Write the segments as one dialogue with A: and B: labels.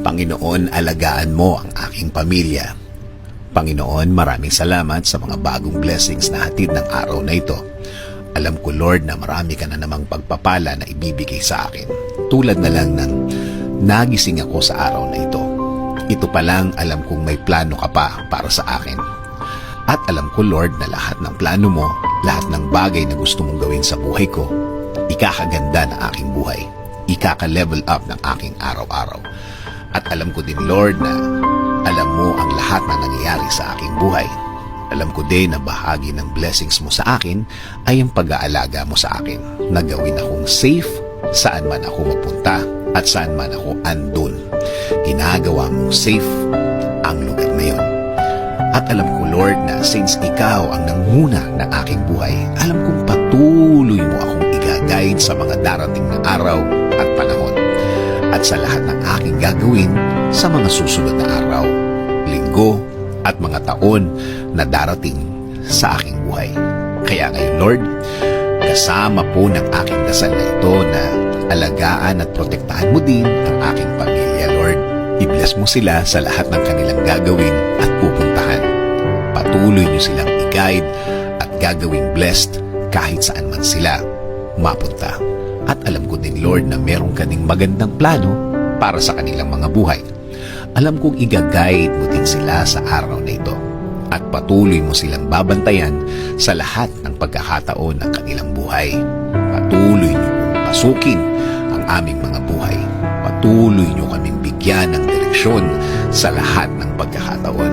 A: Panginoon, alagaan mo ang aking pamilya. Panginoon, maraming salamat sa mga bagong blessings na hatid ng araw na ito. Alam ko, Lord, na marami ka na namang pagpapala na ibibigay sa akin. Tulad na lang ng nagising ako sa araw na ito. Ito pa lang, alam kong may plano ka pa para sa akin. At alam ko, Lord, na lahat ng plano mo, lahat ng bagay na gusto mong gawin sa buhay ko, ikakaganda ng aking buhay. Ikaka-level up ng aking araw-araw. At alam ko din, Lord, na alam mo ang lahat na nangyayari sa aking buhay. Alam ko din na bahagi ng blessings mo sa akin ay ang pag-aalaga mo sa akin, na gawin akong safe saan man ako mapunta at saan man ako andun. Ginagawa mong safe ang lugar na yon. At alam ko, Lord, na since ikaw ang nanguna ng aking buhay, alam kong patuloy mo akong i-guide sa mga darating na araw at panahon. At sa lahat ng aking gagawin sa mga susunod na araw, linggo, at mga taon na darating sa aking buhay. Kaya ngayon, Lord, kasama po ng aking dasal na ito na alagaan at protektahan mo din ang aking pamilya, Lord. I-bless mo sila sa lahat ng kanilang gagawin at pupuntahan. Patuloy niyo silang i-guide at gagawing blessed kahit saan man sila mapunta. At alam ko din, Lord, na meron ka ding magandang plano para sa kanilang mga buhay. Alam kong i-guide mo din sila sa araw na ito. At patuloy mo silang babantayan sa lahat ng pagkakataon ng kanilang buhay. Patuloy niyo pong pasukin ang aming mga buhay. Patuloy niyo kaming bigyan ng direksyon sa lahat ng pagkakataon.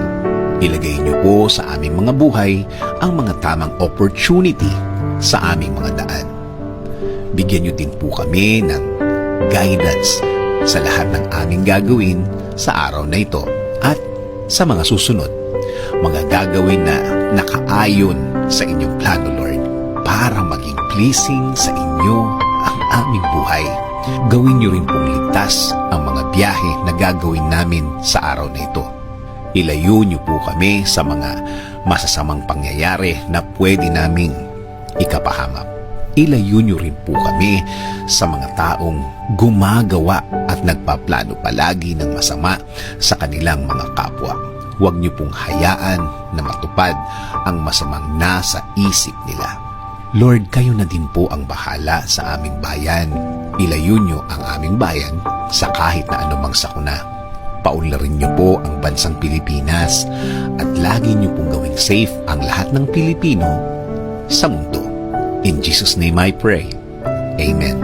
A: Ilagay niyo po sa aming mga buhay ang mga tamang opportunity sa aming mga daan. Bigyan niyo din po kami ng guidance sa lahat ng aming gagawin sa araw na ito at sa mga susunod. Mga gagawin na nakaayon sa inyong plano, Lord, para maging pleasing sa inyo ang aming buhay. Gawin niyo rin pong ligtas ang mga biyahe na gagawin namin sa araw na ito. Ilayo niyo po kami sa mga masasamang pangyayari na pwede naming ikapahamak. Ilayo niyo rin po kami sa mga taong gumagawa at nagpaplano palagi ng masama sa kanilang mga kapwa. Huwag niyo pong hayaan na matupad ang masamang nasa isip nila. Lord, kayo na din po ang bahala sa aming bayan. Ilayo niyo ang aming bayan sa kahit na anumang sakuna. Paunlarin niyo po ang bansang Pilipinas at lagi niyo pong gawing safe ang lahat ng Pilipino sa mundo. In Jesus' name I pray. Amen.